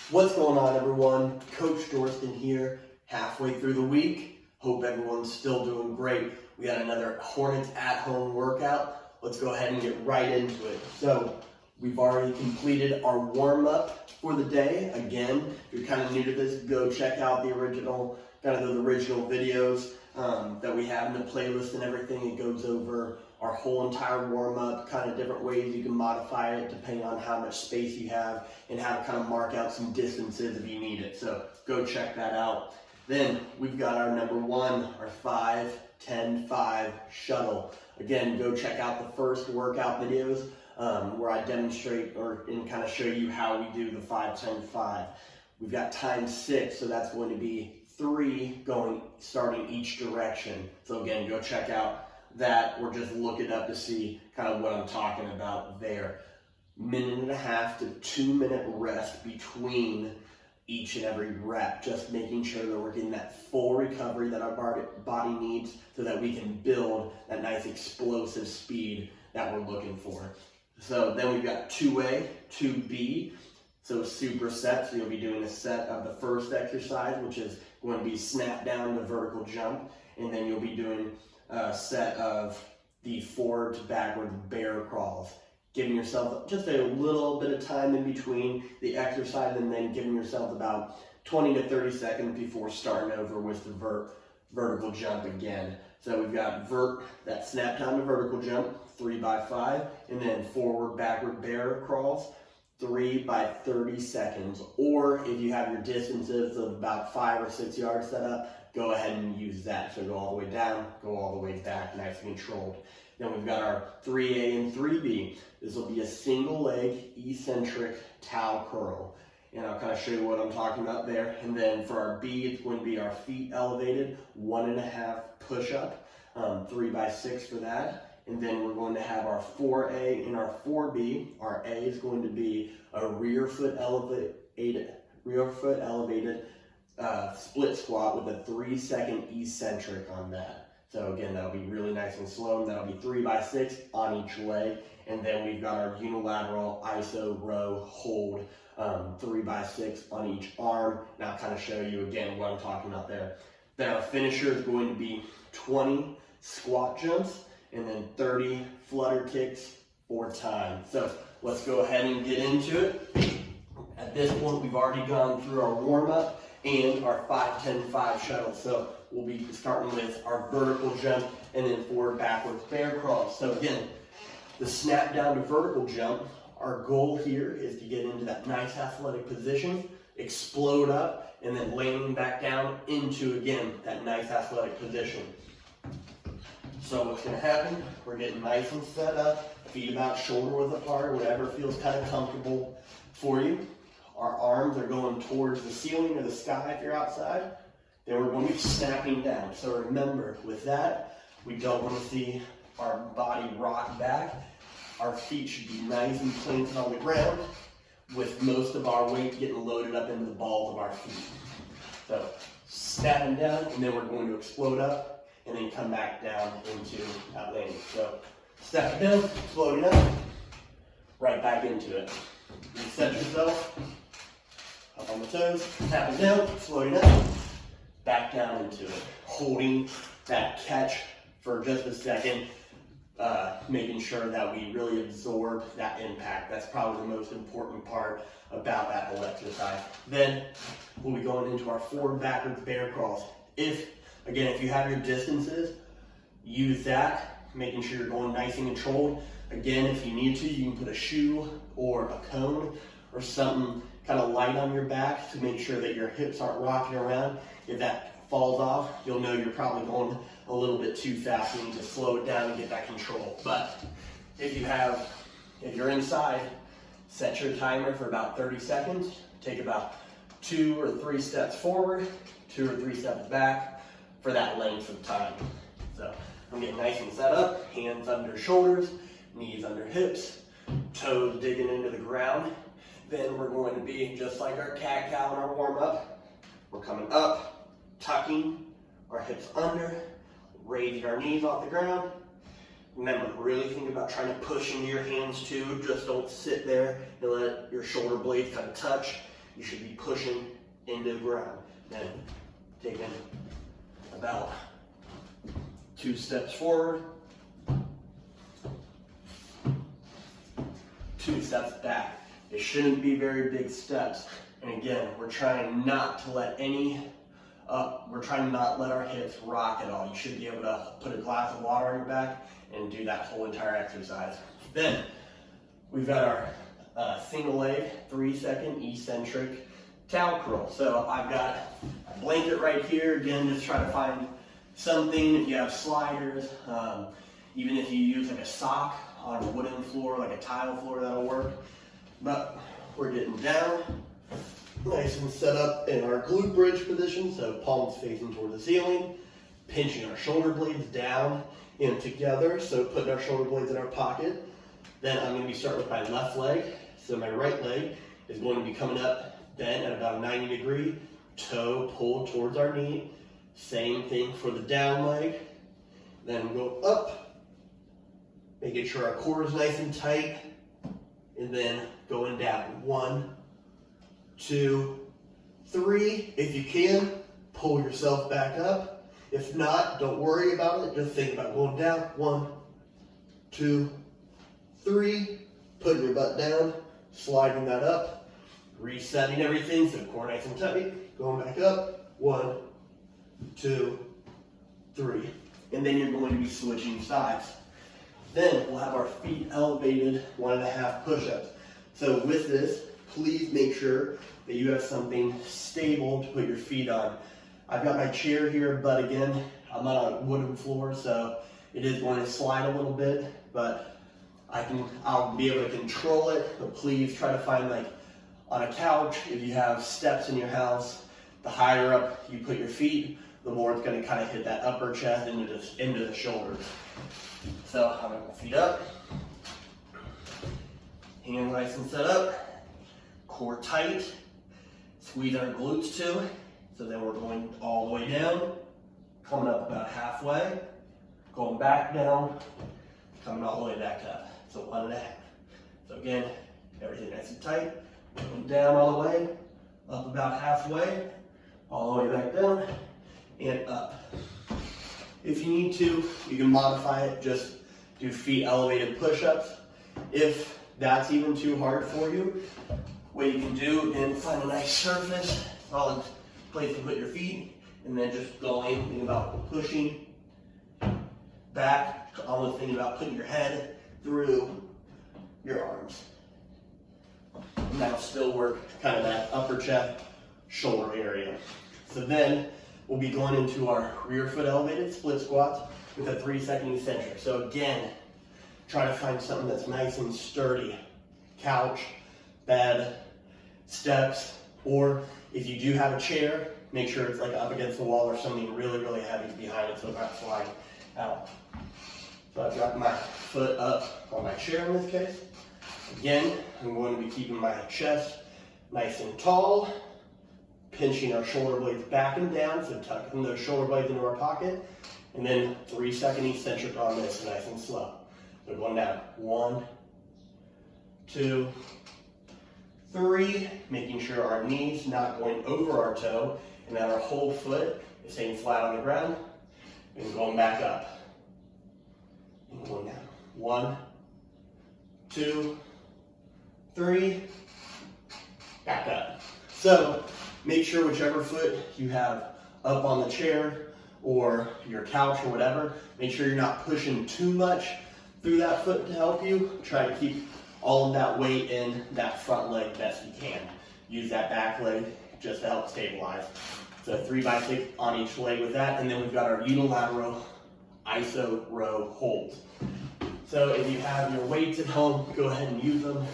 What's going on, everyone? Coach Dorston here, halfway through the week. Hope everyone's still doing great. We got another Hornets at-home workout. Let's go ahead and get right into it. So, we've already completed our warm-up for the day. Again, if you're kind of new to this, go check out the original, those original videos that we have in the playlist and everything. It goes over our whole entire warm-up, kind of different ways you can modify it depending on how much space you have and how to kind of mark out some distances if you need it. So go check that out. Then we've got our number one, our 5-10-5 shuttle. Again, go check out the first workout videos where I demonstrate and kind of show you how we do the 5-10-5. We've got times 6, so that's going to be 3 starting each direction. So again, go check out that or just look it up to see kind of what I'm talking about there. 1.5 to 2 minute rest between each and every rep, just making sure that we're getting that full recovery that our body needs so that we can build that nice explosive speed that we're looking for. So then we've got 2A, 2B, so superset. So you'll be doing a set of the first exercise, which is going to be snap down to vertical jump, and then you'll be doing a set of the forward to backward bear crawls, giving yourself just a little bit of time in between the exercise and then giving yourself about 20 to 30 seconds before starting over with the vertical jump again. So we've got vert, that snap down to vertical jump, 3 by 5, and then forward backward bear crawls, 3 by 30 seconds. Or if you have your distances of about 5 or 6 yards set up, go ahead and use that. So go all the way down, go all the way back, nice and controlled. Then we've got our 3A and 3B. This will be a single leg eccentric towel curl. And I'll kind of show you what I'm talking about there. And then for our B, it's going to be our feet elevated, 1.5 push-up, 3 by 6 for that. And then we're going to have our 4A and our 4B. Our A is going to be a rear foot elevated split squat with a 3-second eccentric on that. So again, that'll be really nice and slow, and that'll be 3 by 6 on each leg. And then we've got our unilateral iso row hold, 3 by 6 on each arm. And I'll kind of show you again what I'm talking about there. Then our finisher is going to be 20 squat jumps and then 30 flutter kicks 4 times. So let's go ahead and get into it. At this point, we've already gone through our warm-up and our 5-10-5 shuttle. So we'll be starting with our vertical jump and then forward backwards bear crawl. So again, the snap down to vertical jump, our goal here is to get into that nice athletic position, explode up, and then landing back down into, again, that nice athletic position. So what's going to happen, we're getting nice and set up, feet about shoulder width apart, whatever feels kind of comfortable for you. Our arms are going towards the ceiling or the sky if you're outside. Then we're going to be snapping down. So remember, with that, we don't want to see our body rock back. Our feet should be nice and planted on the ground with most of our weight getting loaded up into the balls of our feet. So snapping down, and then we're going to explode up and then come back down into that landing. So step down, exploding up, right back into it. Reset yourself, up on the toes, tapping down, floating up, back down into it. Holding that catch for just a second, making sure that we really absorb that impact. That's probably the most important part about that whole exercise. Then we'll be going into our forward backwards bear crawls. If you have your distances, use that, making sure you're going nice and controlled. Again, if you need to, you can put a shoe or a cone or something kind of light on your back to make sure that your hips aren't rocking around. If that falls off, you'll know you're probably going a little bit too fast. You need to slow it down and get that control. But if you're inside, set your timer for about 30 seconds. Take about 2 or 3 steps forward, 2 or 3 steps back for that length of time. So I'm getting nice and set up, hands under shoulders, knees under hips, toes digging into the ground. Then we're going to be just like our cat-cow in our warm-up. We're coming up, tucking our hips under, raising our knees off the ground. Remember, really think about trying to push into your hands too. Just don't sit there and let your shoulder blades kind of touch. you should be pushing into the ground. Then taking about 2 steps forward, 2 steps back. It shouldn't be very big steps. And again, we're trying not to let our hips rock at all. You should be able to put a glass of water on your back and do that whole entire exercise. Then we've got our single leg 3-second eccentric cow curl. So I've got a blanket right here. Again, just try to find something. If you have sliders, even if you use like a sock on a wooden floor, like a tile floor, that'll work. But we're getting down, nice and set up in our glute bridge position, so palms facing toward the ceiling, pinching our shoulder blades down and together, so putting our shoulder blades in our pocket. Then I'm going to be starting with my left leg. So my right leg is going to be coming up, bent at about a 90 degree, toe pulled towards our knee. Same thing for the down leg. Then go up, making sure our core is nice and tight, and then going down. 1, 2, 3. If you can, pull yourself back up. If not, don't worry about it. Just think about going down. 1, 2, 3. Putting your butt down, sliding that up, resetting everything so core nice and tight. Going back up. 1, 2, 3. And then you're going to be switching sides. Then we'll have our feet elevated 1.5 push-ups. So with this, please make sure that you have something stable to put your feet on. I've got my chair here, but again, I'm on a wooden floor, so it is going to slide a little bit, but I'll be able to control it. But please try to find, like on a couch, if you have steps in your house, the higher up you put your feet, the more it's going to kind of hit that upper chest into the shoulders. So I'm going to put my feet up, hands nice and set up, core tight, squeeze our glutes too. So then we're going all the way down, coming up about halfway, going back down, coming all the way back up. So 1.5. So again, everything nice and tight, going down all the way, up about halfway, all the way back down, and up. If you need to, you can modify it, just do feet elevated push-ups. If that's even too hard for you, what you can do is find a nice surface, solid place to put your feet, and then just going, think about pushing back, almost thinking about putting your head through your arms. And that'll still work kind of that upper chest, shoulder area. So then we'll be going into our rear foot elevated split squats with a 3-second eccentric. So again, try to find something that's nice and sturdy. Couch, bed, steps, or if you do have a chair, make sure it's like up against the wall or something really, really heavy behind it so it's not sliding out. So I've got my foot up on my chair in this case. Again, I'm going to be keeping my chest nice and tall, pinching our shoulder blades back and down, so tucking those shoulder blades into our pocket, and then 3-second eccentric on this, nice and slow. So going down, 1, 2, 3, making sure our knees not going over our toe, and that our whole foot is staying flat on the ground, and going back up, and going down, 1, 2, 3, back up. So make sure whichever foot you have up on the chair or your couch or whatever, make sure you're not pushing too much through that foot to help you. Try to keep all of that weight in that front leg best you can. Use that back leg just to help stabilize. So 3x6 on each leg with that, and then we've got our unilateral iso row holds. So if you have your weights at home, go ahead and use them.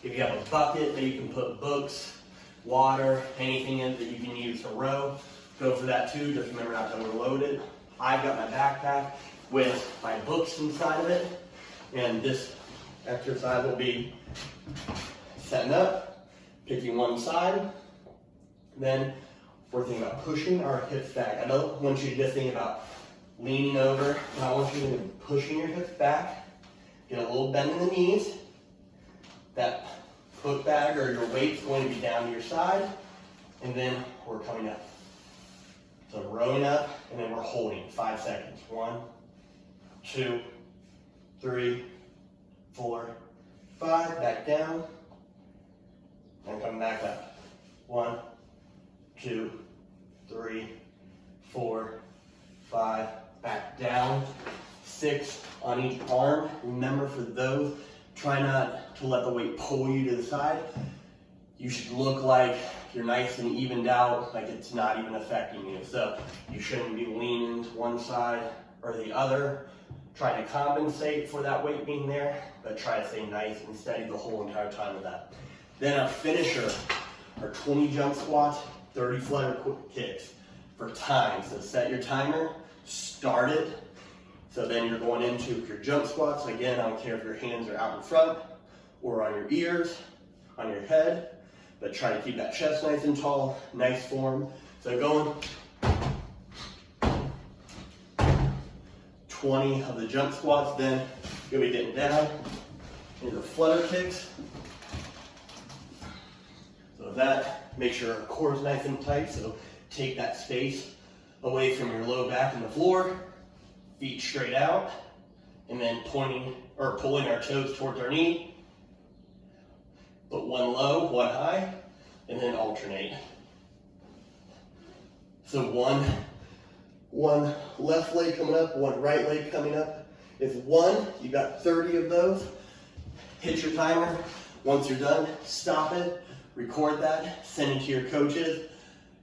If you have a bucket that you can put books, water, anything in that you can use to row, go for that too. Just remember not to overload it. I've got my backpack with my books inside of it, and this exercise will be setting up, picking one side, then we're thinking about pushing our hips back. I don't want you to just think about leaning over, and I want you to think of pushing your hips back, get a little bend in the knees, that Hook bag or your weight's going to be down to your side, and then we're coming up. So rowing up, and then we're holding 5 seconds. 1, 2, 3, 4, 5. Back down, and come back up. 1, 2, 3, 4, 5. Back down. 6 on each arm. Remember, for those, try not to let the weight pull you to the side. You should look like you're nice and evened out, like it's not even affecting you. So you shouldn't be leaning to one side or the other, trying to compensate for that weight being there, but try to stay nice and steady the whole entire time of that. Then our finisher, our 20 jump squats, 30 flutter kicks for time. So set your timer, start it. So then you're going into your jump squats. Again, I don't care if your hands are out in front or on your ears, on your head, but try to keep that chest nice and tall, nice form. So going 20 of the jump squats, then you'll be getting down into the flutter kicks. So with that, make sure our core is nice and tight, so take that space away from your low back and the floor. Feet straight out, and then pointing or pulling our toes towards our knee. Put one low, one high, and then alternate. So one left leg coming up, one right leg coming up. If you got 30 of those, hit your timer. Once you're done, stop it, record that, send it to your coaches,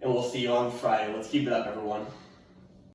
and we'll see you on Friday. Let's keep it up, everyone.